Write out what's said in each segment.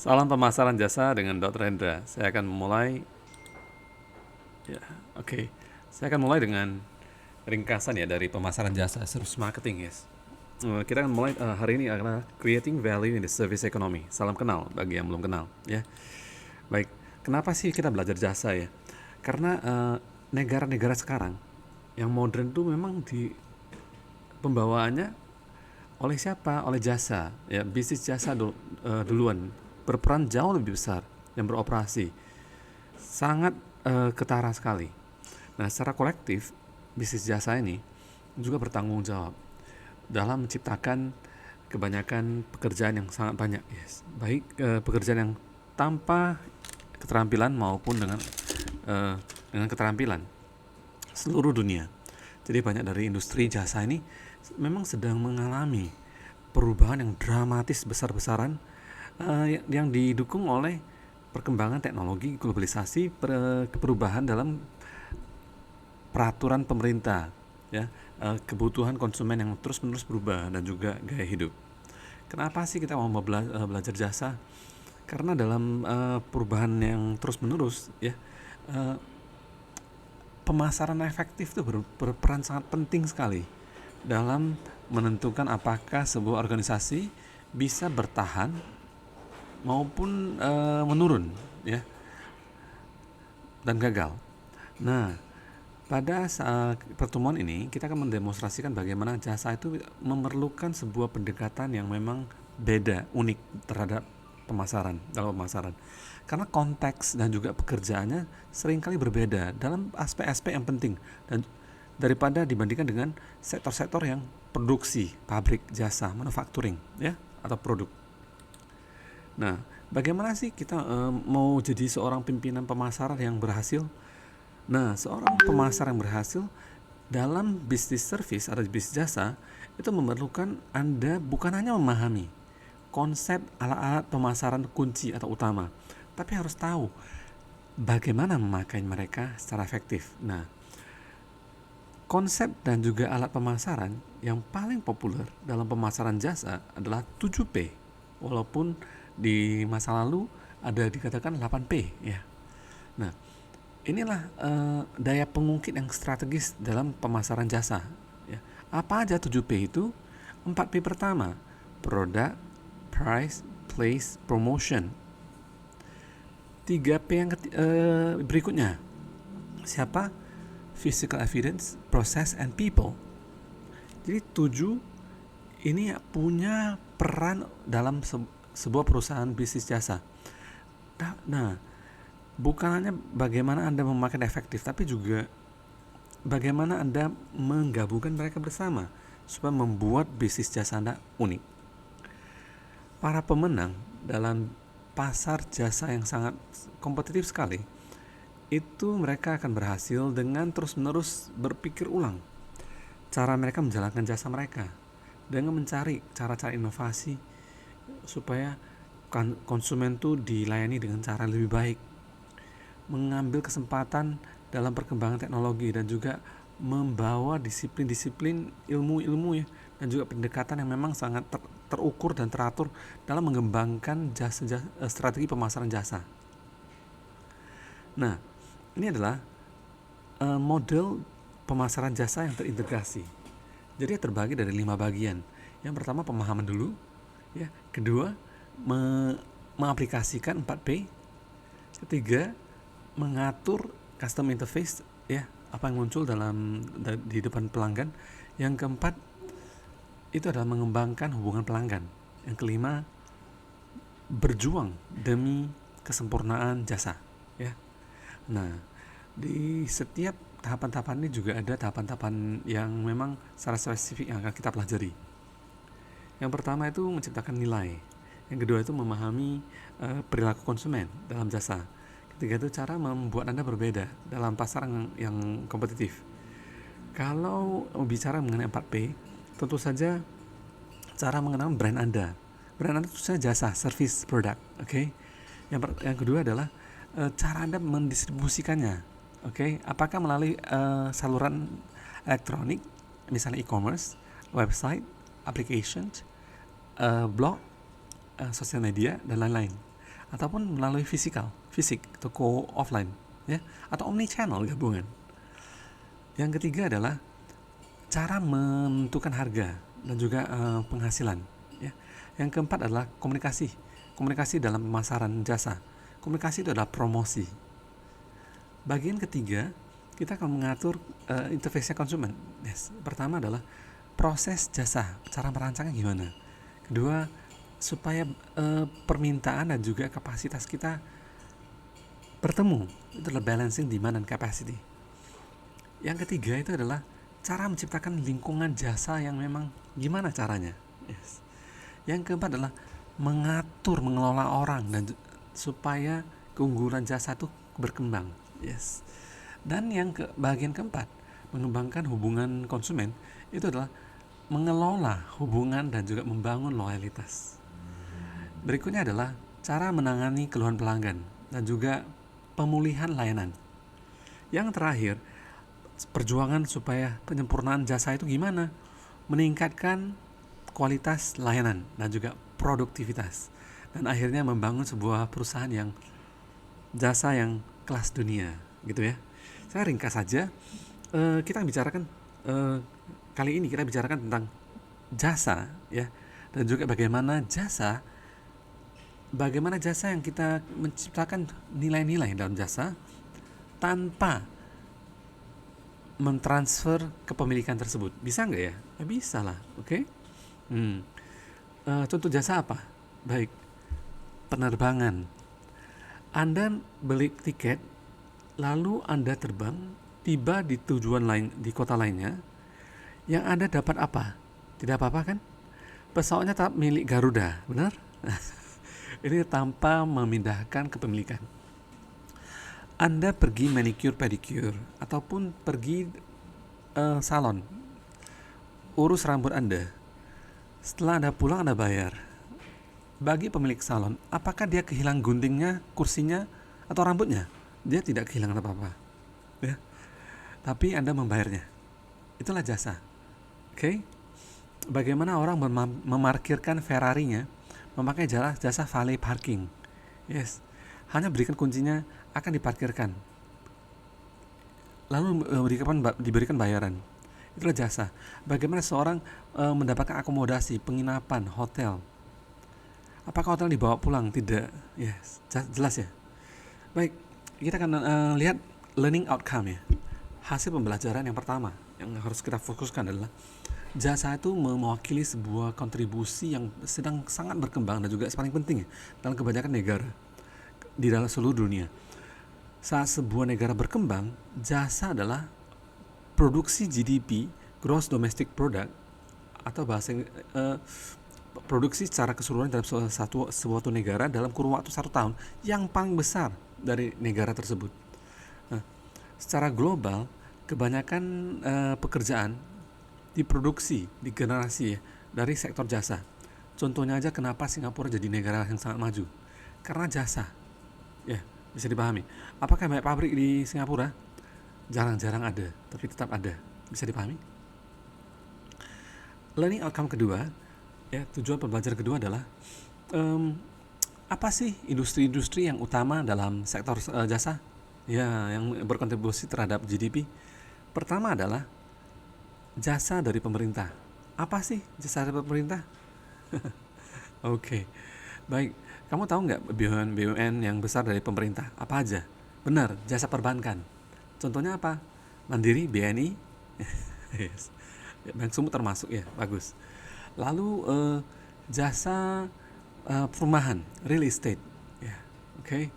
Salam pemasaran jasa dengan Dr. Hendra. Saya akan memulai ya, oke. Saya akan mulai dengan ringkasan ya dari pemasaran jasa service marketing, yes. Kita akan mulai hari ini adalah creating value in the service economy. Salam kenal bagi yang belum kenal, ya. Baik, kenapa sih kita belajar jasa ya? Karena negara-negara sekarang yang modern tuh memang di pembawaannya oleh siapa? Oleh jasa, ya. Bisnis jasa duluan berperan jauh lebih besar yang beroperasi. Sangat ketara sekali. Nah, secara kolektif, bisnis jasa ini juga bertanggung jawab dalam menciptakan kebanyakan pekerjaan yang sangat banyak, yes. Baik pekerjaan yang tanpa keterampilan maupun dengan keterampilan seluruh dunia. Jadi banyak dari industri jasa ini memang sedang mengalami perubahan yang dramatis besar-besaran yang didukung oleh perkembangan teknologi, globalisasi, perubahan dalam peraturan pemerintah, ya, kebutuhan konsumen yang terus-menerus berubah dan juga gaya hidup. Kenapa sih kita mau belajar jasa? Karena dalam perubahan yang terus-menerus, ya, pemasaran efektif itu berperan sangat penting sekali dalam menentukan apakah sebuah organisasi bisa bertahan maupun menurun, ya, dan gagal. Nah, pada saat pertemuan ini kita akan mendemonstrasikan bagaimana jasa itu memerlukan sebuah pendekatan yang memang beda, unik terhadap dalam pemasaran. Karena konteks dan juga pekerjaannya seringkali berbeda dalam aspek-aspek yang penting dan daripada dibandingkan dengan sektor-sektor yang produksi, pabrik, jasa, manufacturing, ya, atau produk. Nah, bagaimana sih kita mau jadi seorang pimpinan pemasaran yang berhasil? Nah, seorang pemasar yang berhasil dalam bisnis service atau bisnis jasa itu memerlukan Anda bukan hanya memahami konsep alat-alat pemasaran kunci atau utama, tapi harus tahu bagaimana memakai mereka secara efektif. Nah, konsep dan juga alat pemasaran yang paling populer dalam pemasaran jasa adalah 7P. Walaupun di masa lalu ada dikatakan 8P, ya. Nah, inilah daya pengungkit yang strategis dalam pemasaran jasa, ya. Apa aja 7P itu? 4P pertama, product, price, place, promotion. 3P yang berikutnya, siapa? Physical evidence, process, and people. Jadi 7 ini punya peran dalam sebuah perusahaan bisnis jasa. Nah, bukan hanya bagaimana Anda memakai efektif, tapi juga bagaimana Anda menggabungkan mereka bersama supaya membuat bisnis jasa Anda unik. Para pemenang dalam pasar jasa yang sangat kompetitif sekali, itu mereka akan berhasil dengan terus-menerus berpikir ulang cara mereka menjalankan jasa mereka dengan mencari cara-cara inovasi supaya konsumen itu dilayani dengan cara lebih baik, mengambil kesempatan dalam perkembangan teknologi dan juga membawa disiplin-disiplin ilmu-ilmu, ya, dan juga pendekatan yang memang sangat terukur dan teratur dalam mengembangkan strategi pemasaran jasa. Nah, ini adalah model pemasaran jasa yang terintegrasi. Jadi terbagi dari 5 bagian. Yang pertama pemahaman dulu, ya. Kedua, mengaplikasikan 4P. Ketiga, mengatur custom interface, ya, apa yang muncul di depan pelanggan. Yang keempat, itu adalah mengembangkan hubungan pelanggan. Yang kelima, berjuang demi kesempurnaan jasa, ya. Nah, di setiap tahapan-tahapan ini juga ada tahapan-tahapan yang memang secara spesifik yang akan kita pelajari. Yang pertama itu menciptakan nilai. Yang kedua itu memahami perilaku konsumen dalam jasa. Ketiga itu cara membuat Anda berbeda dalam pasar yang kompetitif. Kalau bicara mengenai 4P, tentu saja cara mengenal brand Anda. Brand Anda itu saja jasa, service, product, oke? Yang kedua adalah cara Anda mendistribusikannya, oke? Apakah melalui saluran elektronik, misalnya e-commerce, website, application, blog, sosial media, dan lain-lain. ataupun melalui fisik, toko offline, ya, atau omni channel gabungan. Yang ketiga adalah cara menentukan harga dan juga penghasilan, ya. Yang keempat adalah komunikasi dalam pemasaran jasa. Komunikasi itu adalah promosi. Bagian ketiga, kita akan mengatur interface konsumen. Yes. Pertama adalah proses jasa, cara merancangnya gimana. Kedua, supaya permintaan dan juga kapasitas kita bertemu. Itu adalah balancing demand dan capacity. Yang ketiga itu adalah cara menciptakan lingkungan jasa yang memang gimana caranya. Yes. Yang keempat adalah mengelola orang dan supaya keunggulan jasa itu berkembang. Yes. Dan yang bagian keempat, mengembangkan hubungan konsumen itu adalah mengelola hubungan dan juga membangun loyalitas. Berikutnya adalah cara menangani keluhan pelanggan dan juga pemulihan layanan. Yang terakhir, perjuangan supaya penyempurnaan jasa itu gimana? Meningkatkan kualitas layanan dan juga produktivitas. Dan akhirnya membangun sebuah perusahaan yang jasa yang kelas dunia, gitu ya. Saya ringkas saja. Kita bicarakan kali ini kita bicarakan tentang jasa, ya, dan juga bagaimana jasa yang kita menciptakan nilai-nilai dalam jasa tanpa mentransfer kepemilikan tersebut. Bisa nggak ya? Bisa lah, oke? Contoh jasa apa? Baik, penerbangan. Anda beli tiket, lalu Anda terbang, tiba di tujuan lain, di kota lainnya, yang Anda dapat apa? Tidak apa-apa kan? Pesawatnya tetap milik Garuda, benar? Ini tanpa memindahkan kepemilikan. Anda pergi manicure pedicure ataupun pergi salon, urus rambut Anda. Setelah Anda pulang, Anda bayar. Bagi pemilik salon, apakah dia kehilangan guntingnya, kursinya, atau rambutnya? Dia tidak kehilangan apa-apa, ya. Tapi Anda membayarnya. Itulah jasa. Oke? Bagaimana orang memarkirkan Ferrarinya memakai jasa valet parking? Yes. Hanya berikan kuncinya, akan diparkirkan. Lalu diberikan bayaran. Itulah jasa. Bagaimana seorang mendapatkan akomodasi, penginapan, hotel. Apakah hotel dibawa pulang? Tidak. Yes, jelas ya. Baik, kita akan lihat learning outcome ya. Hasil pembelajaran yang pertama yang harus kita fokuskan adalah jasa itu mewakili sebuah kontribusi yang sedang sangat berkembang dan juga paling penting ya, dalam kebanyakan negara di dalam seluruh dunia. Saat sebuah negara berkembang, jasa adalah produksi GDP, Gross Domestic Product, atau bahasa produksi secara keseluruhan dalam suatu negara dalam kurun waktu 1 tahun yang paling besar dari negara tersebut. Nah, secara global, kebanyakan pekerjaan diproduksi, digenerasi ya, dari sektor jasa. Contohnya aja kenapa Singapura jadi negara yang sangat maju, karena jasa. Ya, bisa dipahami. Apakah banyak pabrik di Singapura? Jarang-jarang ada, tapi tetap ada. Bisa dipahami? Learning outcome kedua, ya, tujuan pembelajaran kedua adalah apa sih industri-industri yang utama dalam sektor jasa? Ya, yang berkontribusi terhadap GDP. Pertama adalah jasa dari pemerintah. Apa sih jasa dari pemerintah? Oke. Baik, kamu tahu nggak BUMN yang besar dari pemerintah? Apa aja? Benar, jasa perbankan. Contohnya apa? Mandiri, BNI. Yes. Bank Sumut termasuk ya, bagus. Lalu jasa perumahan, real estate. Ya, oke.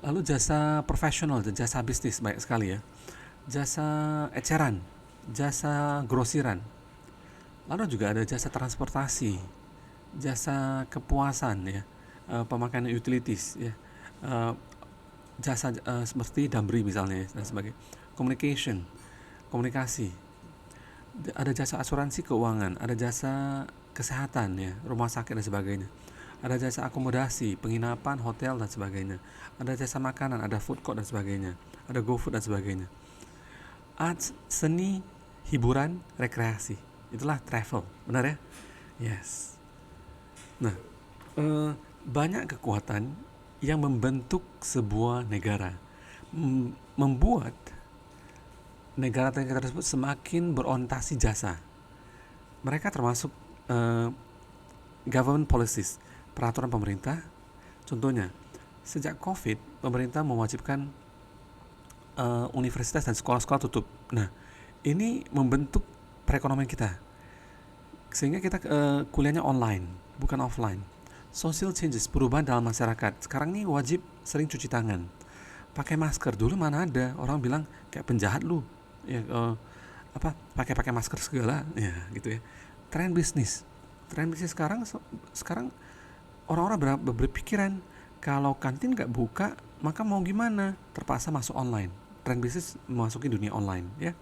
Lalu jasa profesional dan jasa bisnis banyak sekali ya. Jasa eceran, jasa grosiran. Lalu juga ada jasa transportasi, jasa kepuasan ya, pemakaian utilities ya, jasa seperti dambri misalnya dan sebagainya. Komunikasi. Ada jasa asuransi keuangan, ada jasa kesehatan ya, rumah sakit dan sebagainya. Ada jasa akomodasi, penginapan, hotel dan sebagainya. Ada jasa makanan, ada food court dan sebagainya. Ada GoFood dan sebagainya. Arts, seni, hiburan, rekreasi. Itulah travel, benar ya? Yes. Nah, banyak kekuatan yang membentuk sebuah negara, membuat negara-negara tersebut semakin berorientasi jasa. Mereka termasuk government policies, peraturan pemerintah. Contohnya, sejak COVID, pemerintah mewajibkan universitas dan sekolah-sekolah tutup. Nah, ini membentuk perekonomian kita, sehingga kita kuliahnya online, bukan offline. Social changes, perubahan dalam masyarakat. Sekarang ini wajib sering cuci tangan, pakai masker. Dulu mana ada orang bilang kayak penjahat lu, ya pakai masker segala, ya gitu ya. Tren bisnis sekarang orang-orang berpikiran kalau kantin nggak buka, maka mau gimana? Terpaksa masuk online. Tren bisnis memasuki dunia online, ya.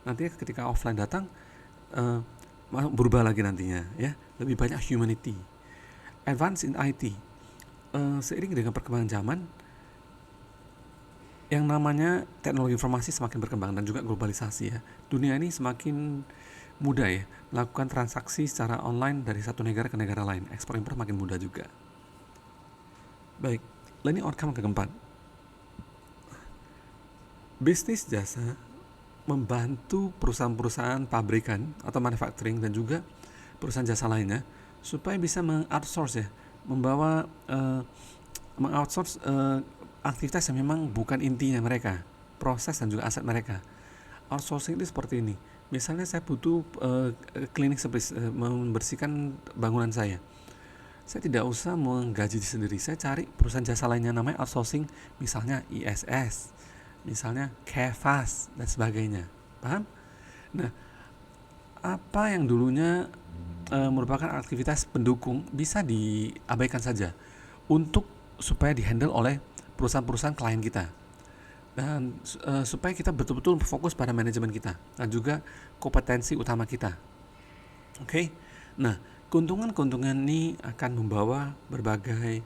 Nanti ketika offline datang, berubah lagi nantinya, ya. Lebih banyak humanity. Advance in IT. Seiring dengan perkembangan zaman, yang namanya teknologi informasi semakin berkembang dan juga globalisasi, ya. Dunia ini semakin mudah, ya, melakukan transaksi secara online dari satu negara ke negara lain. Ekspor impor makin mudah juga. Baik, learning outcome keempat. Bisnis jasa membantu perusahaan-perusahaan pabrikan atau manufacturing dan juga perusahaan jasa lainnya supaya bisa mengoutsource, ya, mengoutsource aktivitas yang memang bukan intinya mereka, proses dan juga aset mereka. Outsourcing itu seperti ini. Misalnya saya butuh klinik membersihkan bangunan saya. Saya tidak usah menggaji sendiri. Saya cari perusahaan jasa lainnya namanya outsourcing, misalnya ISS, misalnya Kefas dan sebagainya. Paham? Nah, apa yang dulunya merupakan aktivitas pendukung bisa diabaikan saja untuk supaya dihandle oleh perusahaan-perusahaan klien kita. Dan supaya kita betul-betul fokus pada manajemen kita dan juga kompetensi utama kita. Oke? Nah, keuntungan-keuntungan ini akan membawa berbagai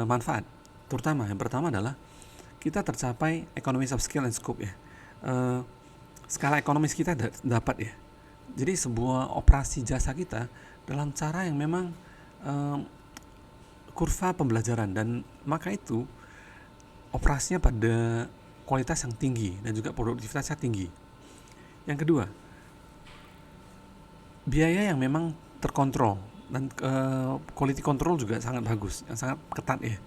manfaat. Terutama yang pertama adalah kita tercapai economies of scale and scope, ya. Skala ekonomis kita dapat, ya. Jadi sebuah operasi jasa kita dalam cara yang memang kurva pembelajaran, dan maka itu operasinya pada kualitas yang tinggi dan juga produktivitasnya tinggi. Yang kedua, biaya yang memang terkontrol dan quality control juga sangat bagus, yang sangat ketat, ya.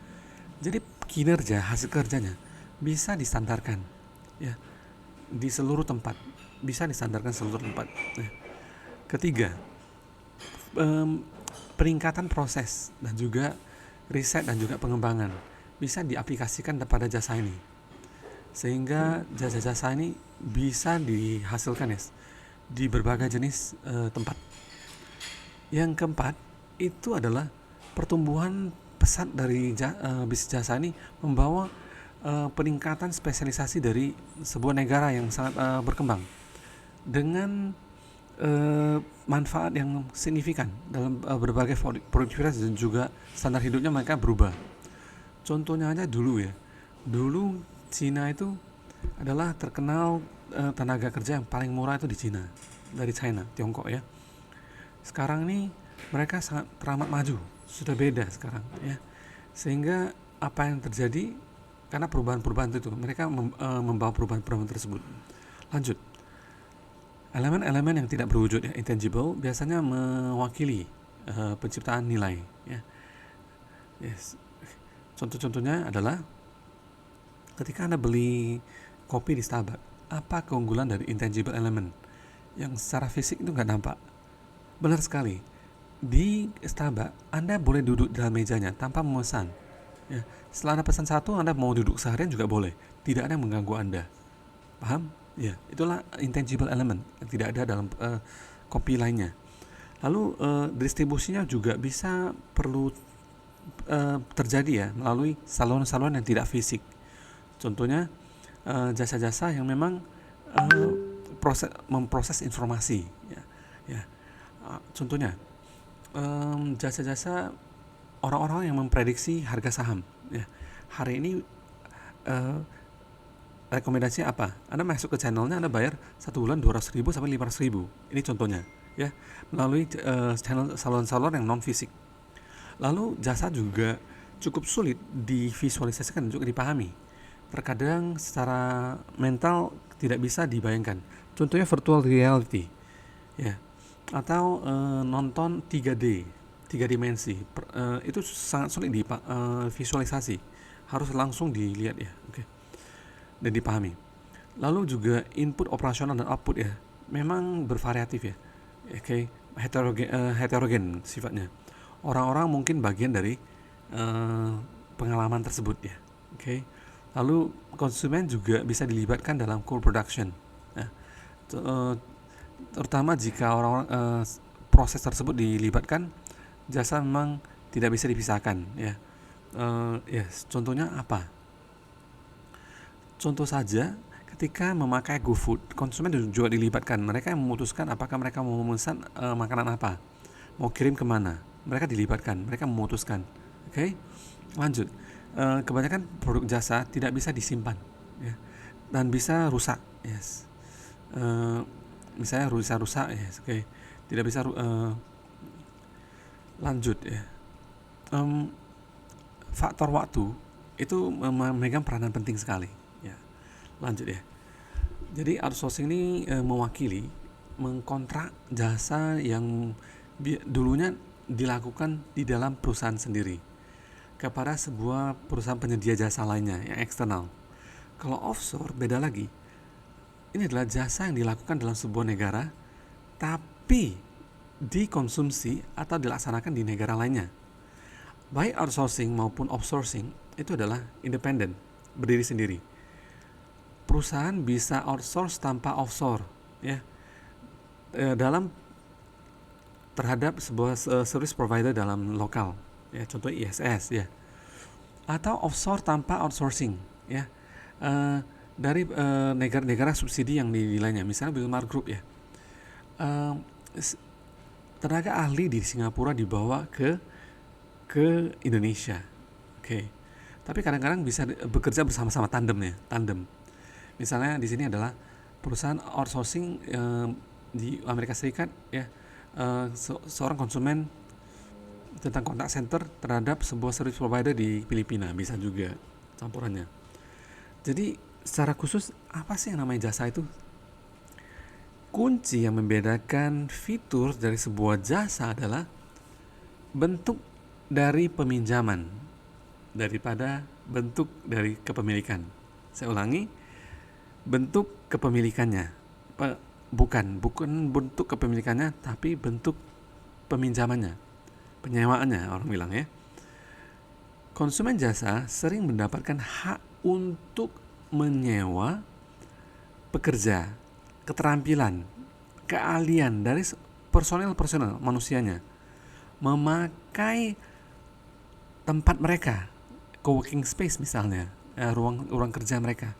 Jadi kinerja, hasil kerjanya bisa distandarkan, ya, di seluruh tempat, bisa distandarkan seluruh tempat. Nah, ketiga, peningkatan proses dan juga riset dan juga pengembangan bisa diaplikasikan pada jasa ini, sehingga jasa-jasa ini bisa dihasilkan, ya, di berbagai jenis tempat. Yang keempat itu adalah pertumbuhan pesat dari bisnis jasa ini membawa peningkatan spesialisasi dari sebuah negara yang sangat berkembang dengan manfaat yang signifikan dalam berbagai produktivitas dan juga standar hidupnya mereka berubah. Contohnya aja dulu Cina itu adalah terkenal tenaga kerja yang paling murah itu di Cina, dari Tiongkok, ya. Sekarang ini mereka sangat teramat maju, sudah beda sekarang, ya. Sehingga apa yang terjadi karena perubahan-perubahan itu mereka membawa perubahan-perubahan tersebut. Lanjut, elemen-elemen yang tidak berwujud, ya, intangible, biasanya mewakili penciptaan nilai, ya. Yes. Contoh-contohnya adalah ketika Anda beli kopi di Starbucks, apa keunggulan dari intangible element yang secara fisik itu nggak nampak? Benar sekali, di Starbucks Anda boleh duduk di dalam mejanya tanpa memesan, ya. Setelah Anda pesan satu, Anda mau duduk seharian juga boleh, tidak ada yang mengganggu Anda. Paham? Ya, itulah intangible element yang tidak ada dalam kopi lainnya. Lalu distribusinya juga bisa perlu terjadi, ya, melalui saluran-saluran yang tidak fisik. Contohnya jasa-jasa yang memang memproses informasi, ya. Contohnya jasa-jasa orang-orang yang memprediksi harga saham, ya. Hari ini rekomendasinya apa? Anda masuk ke channelnya, Anda bayar 1 bulan 200.000 sampai 500.000. Ini contohnya, ya, melalui channel saluran-saluran yang non fisik. Lalu jasa juga cukup sulit divisualisasikan dan juga dipahami. Terkadang secara mental tidak bisa dibayangkan. Contohnya virtual reality, ya, atau nonton 3D, 3 dimensi. Itu sangat sulit divisualisasi, harus langsung dilihat ya, oke, dan dipahami. Lalu juga input operasional dan output ya, memang bervariatif ya, oke, heterogen sifatnya. Orang-orang mungkin bagian dari pengalaman tersebut ya, oke. Lalu konsumen juga bisa dilibatkan dalam co-production. Nah, terutama jika orang-orang proses tersebut dilibatkan, jasa memang tidak bisa dipisahkan ya. Contohnya apa? Contoh saja, ketika memakai GoFood, konsumen juga dilibatkan. Mereka yang memutuskan apakah mereka mau memesan makanan apa, mau kirim kemana. Mereka dilibatkan, mereka memutuskan. Oke, lanjut. Kebanyakan produk jasa tidak bisa disimpan, ya, dan bisa rusak. Yes. Misalnya rusak, yes. Oke. Tidak bisa lanjut ya. Faktor waktu itu memegang peranan penting sekali. Ya. Lanjut ya. Jadi outsourcing ini mewakili mengkontrak jasa yang dulunya dilakukan di dalam perusahaan sendiri kepada sebuah perusahaan penyedia jasa lainnya yang eksternal. Kalau offshore beda lagi. Ini adalah jasa yang dilakukan dalam sebuah negara, tapi dikonsumsi atau dilaksanakan di negara lainnya. Baik outsourcing maupun outsourcing itu adalah independen, berdiri sendiri. Perusahaan bisa outsource tanpa offshore, ya, dalam terhadap sebuah service provider dalam lokal, ya, contoh ISS, ya, atau offshore tanpa outsourcing, ya, dari negara-negara subsidi yang dinilainya, misalnya Wilmar Group, ya, tenaga ahli di Singapura dibawa ke Indonesia, oke. Tapi kadang-kadang bisa bekerja bersama-sama tandem. Misalnya di sini adalah perusahaan outsourcing di Amerika Serikat, ya, seorang konsumen tentang contact center terhadap sebuah service provider di Filipina, bisa juga campurannya. Jadi secara khusus apa sih yang namanya jasa itu? Kunci yang membedakan fitur dari sebuah jasa adalah bentuk dari peminjaman daripada bentuk dari kepemilikan. Saya ulangi, bentuk kepemilikannya, bukan bentuk kepemilikannya, tapi bentuk peminjamannya, penyewaannya, orang bilang, ya. Konsumen jasa sering mendapatkan hak untuk menyewa pekerja, keterampilan, keahlian dari personel manusianya, memakai tempat mereka, co-working space misalnya, ruang kerja mereka,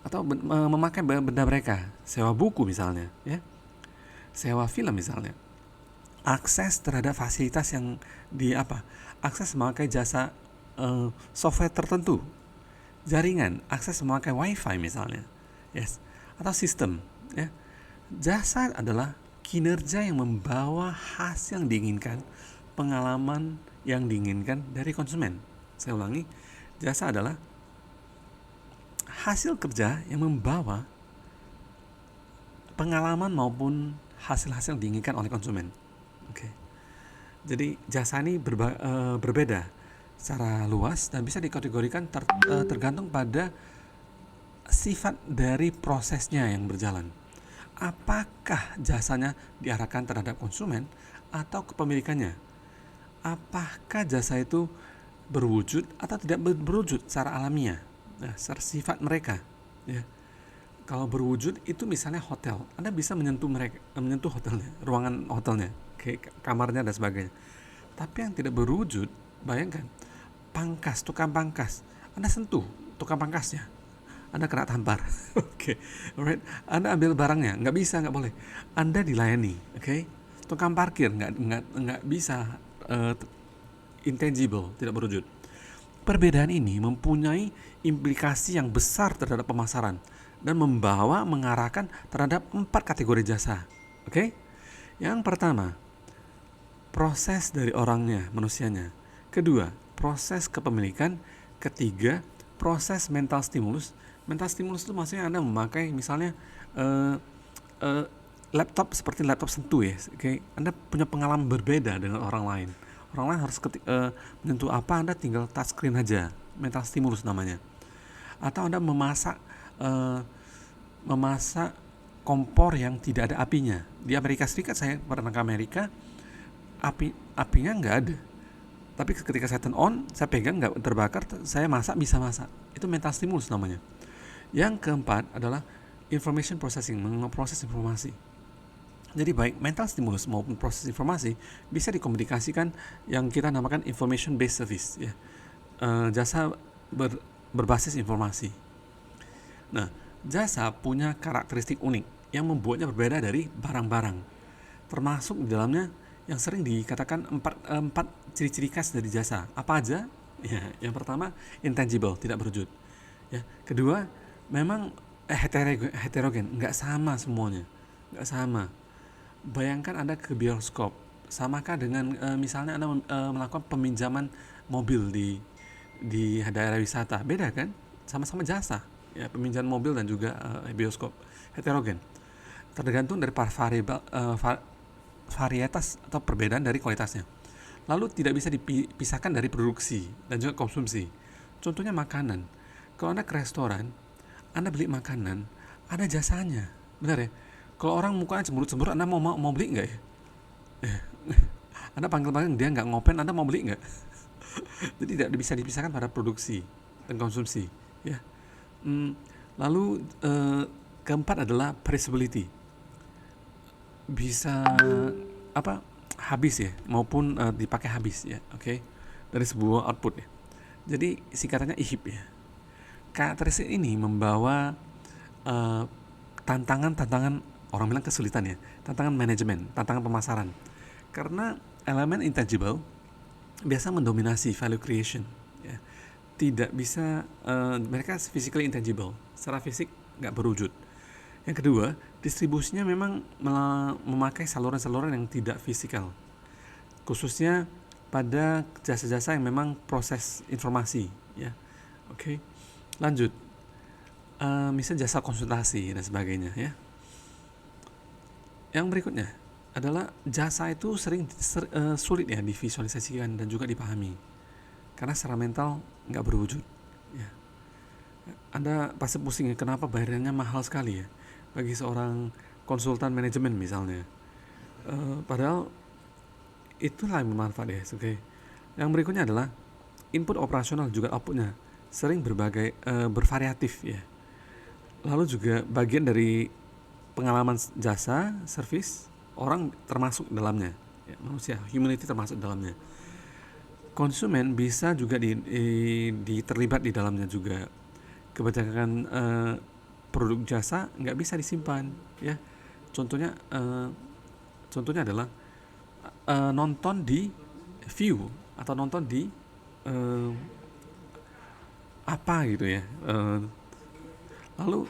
atau memakai benda mereka, sewa buku misalnya, ya, sewa film misalnya, akses terhadap fasilitas yang akses memakai jasa software tertentu, jaringan, akses memakai wifi misalnya, yes, atau sistem, ya. Jasa adalah kinerja yang membawa hasil yang diinginkan, pengalaman yang diinginkan dari konsumen. Saya ulangi, jasa adalah hasil kerja yang membawa pengalaman maupun hasil-hasil yang diinginkan oleh konsumen. Oke. Jadi jasa ini berbeda secara luas dan bisa dikategorikan tergantung pada sifat dari prosesnya yang berjalan. Apakah jasanya diarahkan terhadap konsumen atau kepemilikannya? Apakah jasa itu berwujud atau tidak berwujud secara alamiah? Nah, secara sifat mereka, ya. Kalau berwujud itu misalnya hotel, Anda bisa menyentuh hotelnya, ruangan hotelnya, kayak kamarnya dan sebagainya. Tapi yang tidak berwujud, bayangkan, tukang pangkas, Anda sentuh tukang pangkasnya, Anda kena tampar. Oke, alright. Anda ambil barangnya, nggak boleh. Anda dilayani, oke. Tukang parkir nggak bisa, intangible, tidak berwujud. Perbedaan ini mempunyai implikasi yang besar terhadap pemasaran dan mengarahkan terhadap 4 kategori jasa. Oke? Yang pertama, proses dari orangnya, manusianya. Kedua, proses kepemilikan. Ketiga, proses mental stimulus. Mental stimulus itu maksudnya Anda memakai misalnya laptop seperti laptop sentuh ya. Oke, Anda punya pengalaman berbeda dengan orang lain. Orang lain harus menyentuh apa, Anda tinggal touchscreen aja. Mental stimulus namanya. Atau Anda memasak kompor yang tidak ada apinya. Di Amerika Serikat, saya pernah ke Amerika, apinya nggak ada. Tapi ketika saya turn on, saya pegang nggak terbakar, saya bisa masak. Itu mental stimulus namanya. Yang keempat adalah information processing, memproses informasi. Jadi baik mental stimulus maupun proses informasi bisa dikomunikasikan yang kita namakan information based service, ya. Jasa berbasis informasi. Nah, jasa punya karakteristik unik yang membuatnya berbeda dari barang-barang. Termasuk di dalamnya yang sering dikatakan empat ciri-ciri khas dari jasa. Apa aja? Ya, yang pertama intangible, tidak berwujud. Ya, kedua memang heterogen, nggak sama semuanya, nggak sama. Bayangkan Anda ke bioskop, samakah dengan misalnya Anda melakukan peminjaman mobil di daerah wisata, beda kan? Sama-sama jasa, ya, peminjaman mobil dan juga bioskop, heterogen. Tergantung dari varietas atau perbedaan dari kualitasnya. Lalu tidak bisa dipisahkan dari produksi dan juga konsumsi. Contohnya makanan. Kalau Anda ke restoran, Anda beli makanan, ada jasanya, benar ya? Kalau orang mukanya cemberut-cemberut, Anda mau beli nggak ya? Anda panggil dia nggak ngopen, Anda mau beli nggak? Jadi tidak bisa dipisahkan pada produksi dan konsumsi, ya. Lalu keempat adalah perishability, bisa habis ya, maupun dipakai habis ya, oke, dari sebuah output ya. Jadi singkatannya IHIP ya. Karakteristik ini membawa tantangan orang bilang kesulitan ya, tantangan manajemen, tantangan pemasaran, karena elemen intangible biasa mendominasi value creation, ya. Tidak bisa mereka physically intangible, secara fisik nggak berwujud. Yang kedua, distribusinya memang memakai saluran-saluran yang tidak fisikal, khususnya pada jasa-jasa yang memang proses informasi, ya. Oke. Lanjut, misalnya jasa konsultasi dan sebagainya, ya. Yang berikutnya adalah jasa itu sulit ya divisualisasikan dan juga dipahami, karena secara mental nggak berwujud, ya. Anda pasti pusing ya, kenapa bayarannya mahal sekali ya bagi seorang konsultan manajemen misalnya. Padahal itulah yang bermanfaat ya. Oke. Yang berikutnya adalah input operasional juga outputnya sering bervariatif ya. Lalu juga bagian dari pengalaman jasa, service, orang termasuk dalamnya, ya, manusia, humanity termasuk dalamnya. Konsumen bisa juga terlibat di dalamnya juga. Kebanyakan produk jasa nggak bisa disimpan, ya. Contohnya adalah nonton di view atau nonton di apa gitu ya. Lalu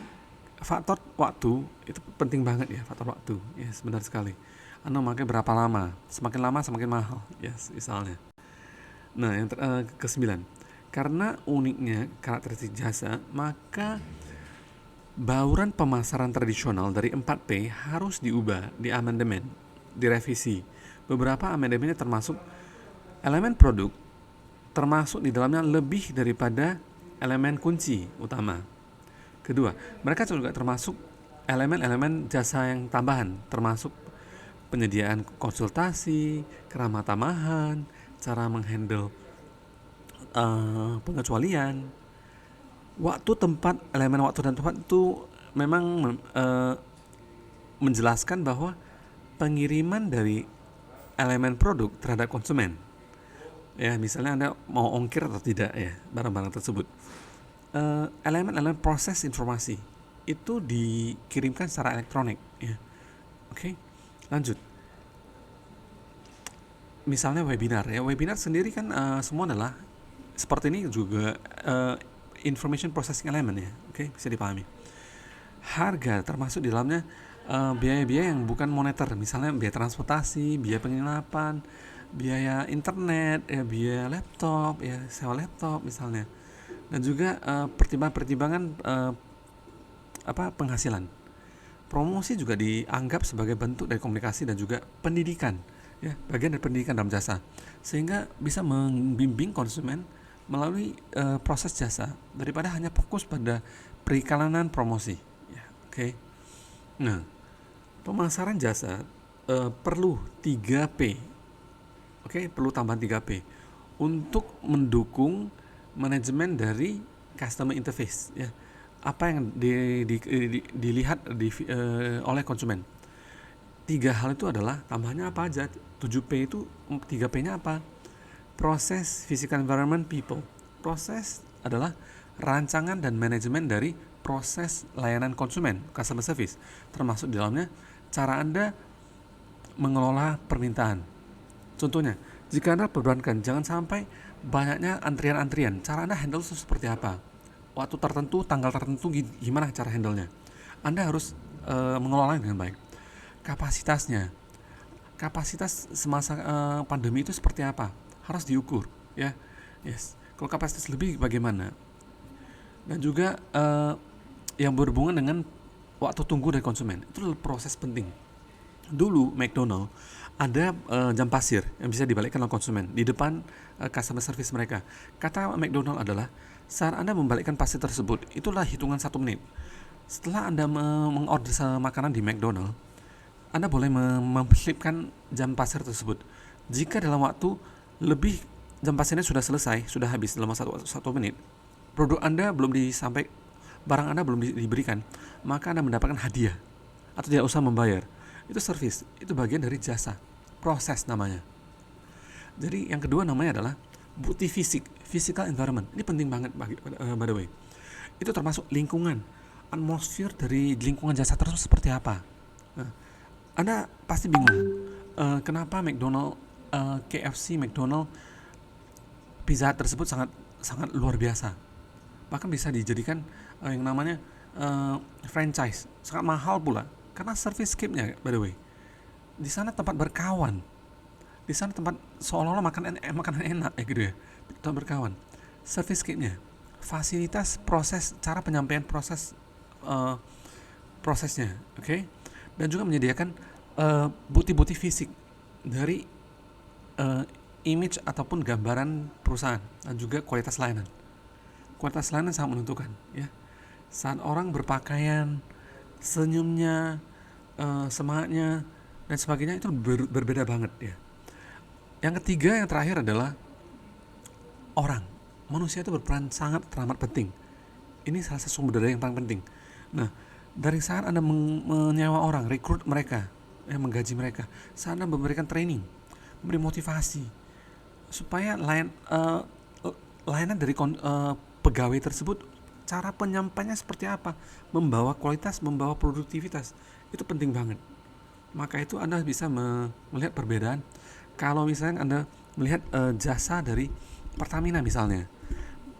faktor waktu itu penting banget ya, faktor waktu ya, sebentar sekali. Anda memakai berapa lama, semakin lama semakin mahal ya, misalnya. Nah, yang ke-9, karena uniknya karakteristik jasa, maka bauran pemasaran tradisional dari 4P harus diubah, diamandemen, direvisi. Beberapa amandemennya termasuk elemen produk, termasuk di dalamnya lebih daripada elemen kunci utama. Kedua, mereka juga termasuk elemen-elemen jasa yang tambahan, termasuk penyediaan konsultasi, keramah tamahan, cara menghandle pengecualian, waktu, tempat, elemen waktu dan tempat itu memang menjelaskan bahwa pengiriman dari elemen produk terhadap konsumen, ya, misalnya Anda mau ongkir atau tidak ya barang-barang tersebut, elemen-elemen proses informasi itu dikirimkan secara elektronik, ya. Oke. Lanjut, misalnya webinar ya, webinar sendiri kan semua adalah seperti ini juga information processing element ya, oke, bisa dipahami. Harga termasuk di dalamnya biaya-biaya yang bukan moneter, misalnya biaya transportasi, biaya penginapan, biaya internet, ya biaya laptop, ya sewa laptop misalnya, dan juga pertimbangan-pertimbangan penghasilan. Promosi juga dianggap sebagai bentuk dari komunikasi dan juga pendidikan, ya, bagian dari pendidikan dalam jasa, sehingga bisa membimbing konsumen melalui proses jasa daripada hanya fokus pada periklanan promosi. Ya, oke. Nah, pemasaran jasa perlu 3P. Oke, perlu tambahan 3P untuk mendukung manajemen dari customer interface, ya. Apa yang dilihat oleh konsumen. 3 hal itu adalah tambahannya apa aja? 7P itu 3P-nya apa? Proses, physical environment, people. Proses adalah rancangan dan manajemen dari proses layanan konsumen, customer service, termasuk di dalamnya cara Anda mengelola permintaan. Contohnya, jika Anda perbankan, jangan sampai banyaknya antrian-antrian. Cara Anda handle itu seperti apa? Waktu tertentu, tanggal tertentu, gimana cara handle-nya? Anda harus mengelolanya dengan baik. Kapasitasnya, kapasitas semasa pandemi itu seperti apa? Harus diukur, ya. Yes. Kalau kapasitas lebih bagaimana? Dan juga yang berhubungan dengan waktu tunggu dari konsumen, itu adalah proses penting. Dulu McDonald ada jam pasir yang bisa dibalikkan oleh konsumen di depan customer service mereka. Kata McDonald adalah, saat Anda membalikkan pasir tersebut, itulah hitungan 1 menit. Setelah Anda mengorder makanan di McDonald, Anda boleh memselipkan jam pasir tersebut. Jika dalam waktu lebih jam pasirnya sudah selesai, sudah habis dalam satu menit, produk Anda belum barang Anda belum diberikan, maka Anda mendapatkan hadiah atau tidak usah membayar. Itu service, itu bagian dari jasa, proses namanya. Jadi yang kedua namanya adalah bukti fisik, physical environment. Ini penting banget by the way. Itu termasuk lingkungan, atmosfer dari lingkungan jasa tersebut seperti apa. Nah, Anda pasti bingung, kenapa McDonald, KFC, McDonald, Pizza Hut tersebut sangat sangat luar biasa. Bahkan bisa dijadikan yang namanya franchise, sangat mahal pula karena service scape-nya by the way. Di sana tempat berkawan, di sana tempat seolah-olah makanan enak ya gitu ya, tempat berkawan. Service scape-nya, fasilitas, proses, cara penyampaian prosesnya, oke? Dan juga menyediakan bukti-bukti fisik dari image ataupun gambaran perusahaan, dan juga kualitas layanan. Kualitas layanan sangat menentukan, ya. Saat orang berpakaian, senyumnya, semangatnya dan sebagainya itu berbeda banget, ya. Yang ketiga, yang terakhir adalah orang. Manusia itu berperan sangat teramat penting. Ini salah satu sumber daya yang paling penting. Nah, dari saat Anda menyewa orang, rekrut mereka, menggaji mereka, saat Anda memberikan training, memberi motivasi, supaya layanan dari pegawai tersebut, cara penyampainya seperti apa, membawa kualitas, membawa produktivitas, itu penting banget. Maka itu Anda bisa melihat perbedaan. Kalau misalnya Anda melihat jasa dari Pertamina misalnya,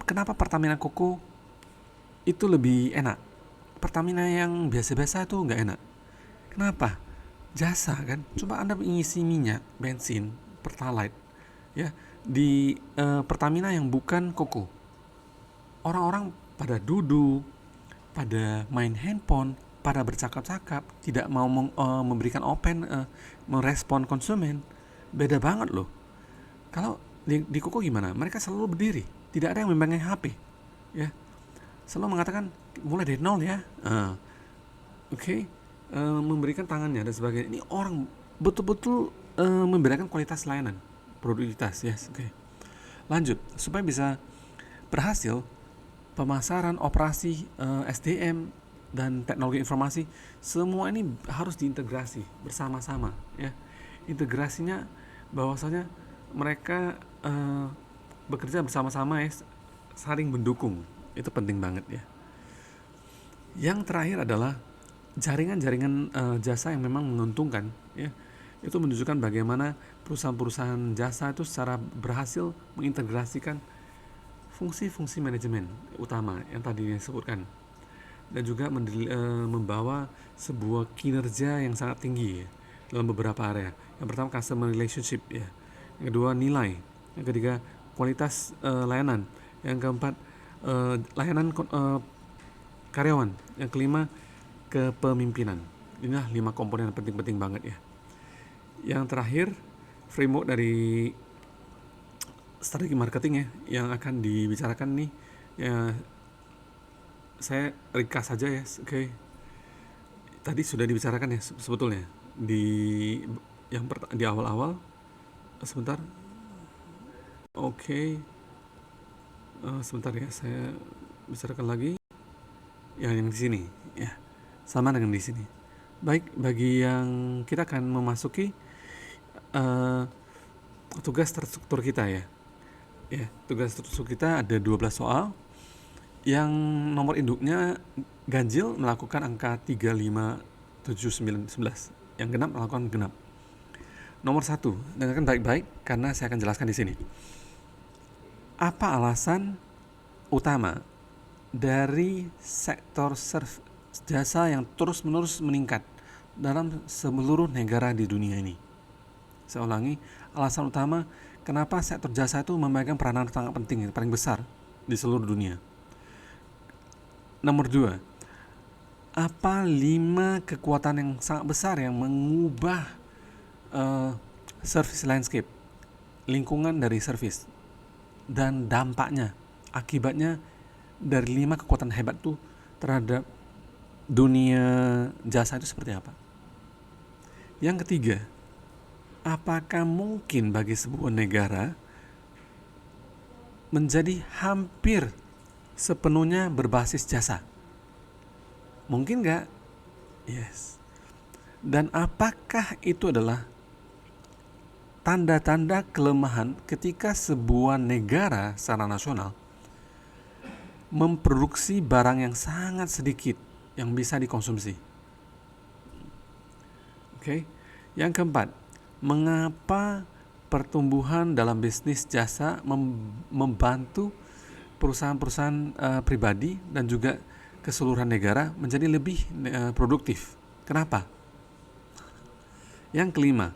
kenapa Pertamina Koko itu lebih enak, Pertamina yang biasa-biasa itu nggak enak? Kenapa? Jasa kan. Coba Anda mengisi minyak, bensin, Pertalite, ya, di Pertamina yang bukan Koko, orang-orang pada duduk, pada main handphone, pada bercakap-cakap, tidak mau memberikan merespon konsumen. Beda banget loh. Kalau di Koko gimana? Mereka selalu berdiri, tidak ada yang memegang HP, ya. Selalu mengatakan mulai dari nol ya. Oke. Memberikan tangannya dan sebagainya. Ini orang betul-betul memberikan kualitas layanan, produktivitas, yes. Oke. Lanjut, supaya bisa berhasil, pemasaran, operasi, SDM dan teknologi informasi, semua ini harus diintegrasi bersama-sama, ya. Integrasinya bahwasanya mereka bekerja bersama-sama, ya, saling mendukung. Itu penting banget, ya. Yang terakhir adalah jaringan-jaringan jasa yang memang menguntungkan, ya. Itu menunjukkan bagaimana perusahaan-perusahaan jasa itu secara berhasil mengintegrasikan fungsi-fungsi manajemen utama yang tadi disebutkan, dan juga membawa sebuah kinerja yang sangat tinggi, ya, dalam beberapa area. Yang pertama, customer relationship, ya. Yang kedua, nilai. Yang ketiga, kualitas layanan. Yang keempat, layanan karyawan. Yang kelima, kepemimpinan. Inilah 5 komponen yang penting-penting banget ya. Yang terakhir, framework dari strategi marketing ya yang akan dibicarakan nih. Ya, saya ringkas saja ya. Oke. Tadi sudah dibicarakan ya sebetulnya di di awal-awal. Sebentar. Oke. Sebentar ya, saya bicarakan lagi. Yang di sini ya. Sama dengan di sini. Baik, bagi yang kita akan memasuki tugas terstruktur kita ya. Ya, tugas terstruktur kita ada 12 soal. Yang nomor induknya ganjil melakukan angka 3, 5, 7, 9, 11. Yang genap melakukan genap. Nomor 1, dengarkan baik-baik karena saya akan jelaskan di sini. Apa alasan utama dari sektor jasa yang terus-menerus meningkat dalam seluruh negara di dunia ini? Saya ulangi, alasan utama kenapa sektor jasa itu memegang peranan sangat penting, paling besar di seluruh dunia. Nomor 2, apa 5 kekuatan yang sangat besar yang mengubah service landscape, lingkungan dari service, dan dampaknya, akibatnya dari 5 kekuatan hebat itu terhadap dunia jasa itu seperti apa? Yang ketiga, apakah mungkin bagi sebuah negara menjadi hampir sepenuhnya berbasis jasa? Mungkin nggak? Yes. Dan apakah itu adalah tanda-tanda kelemahan ketika sebuah negara secara nasional memproduksi barang yang sangat sedikit yang bisa dikonsumsi? Oke. Yang keempat, mengapa pertumbuhan dalam bisnis jasa membantu perusahaan-perusahaan pribadi dan juga keseluruhan negara menjadi lebih produktif? Kenapa? Yang kelima,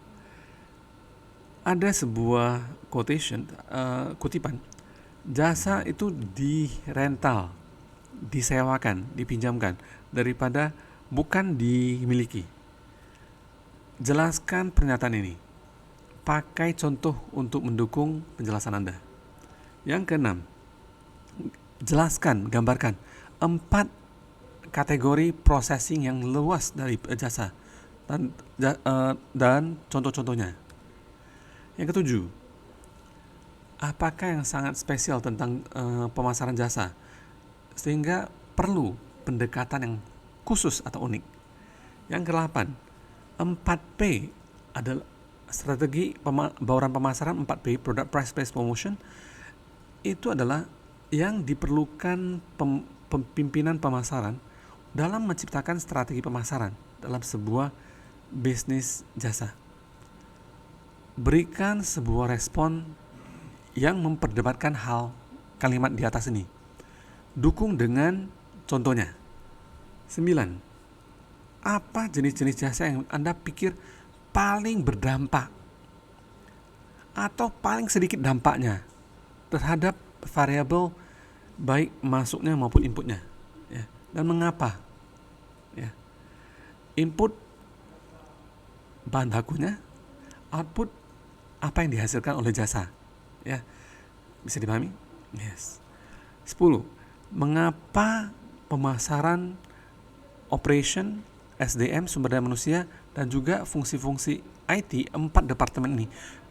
ada sebuah kutipan, jasa itu dirental, disewakan, dipinjamkan daripada bukan dimiliki. Jelaskan pernyataan ini. Pakai contoh untuk mendukung penjelasan Anda. Yang keenam, jelaskan, gambarkan 4 kategori processing yang luas dari jasa dan contoh-contohnya. Yang ketujuh, apakah yang sangat spesial tentang pemasaran jasa sehingga perlu pendekatan yang khusus atau unik? Yang kedelapan, 4P adalah strategi bauran pemasaran. 4P, Product Price Place Promotion, itu adalah yang diperlukan pimpinan pemasaran dalam menciptakan strategi pemasaran dalam sebuah bisnis jasa. Berikan sebuah respon yang memperdebatkan kalimat di atas ini. Dukung dengan contohnya. 9. Apa jenis-jenis jasa yang Anda pikir paling berdampak atau paling sedikit dampaknya terhadap variabel baik masuknya maupun inputnya, ya, dan mengapa? Ya. Input bahan bakunya, output apa yang dihasilkan oleh jasa, ya, bisa dipahami? Yes. 10. Mengapa pemasaran, operation, SDM, sumber daya manusia, dan juga fungsi-fungsi IT, 4 departemen ini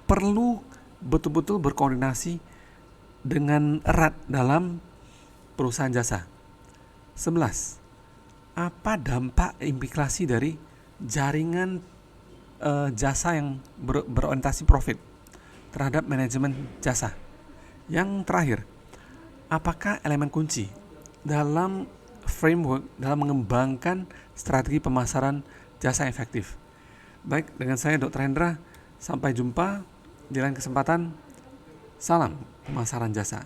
perlu betul-betul berkoordinasi dengan erat dalam perusahaan jasa. 11. Apa dampak implikasi dari jaringan jasa yang berorientasi profit terhadap manajemen jasa? Yang terakhir, apakah elemen kunci dalam framework dalam mengembangkan strategi pemasaran jasa efektif? Baik, dengan saya Dr. Hendra, sampai jumpa di lain kesempatan. Salam pemasaran jasa.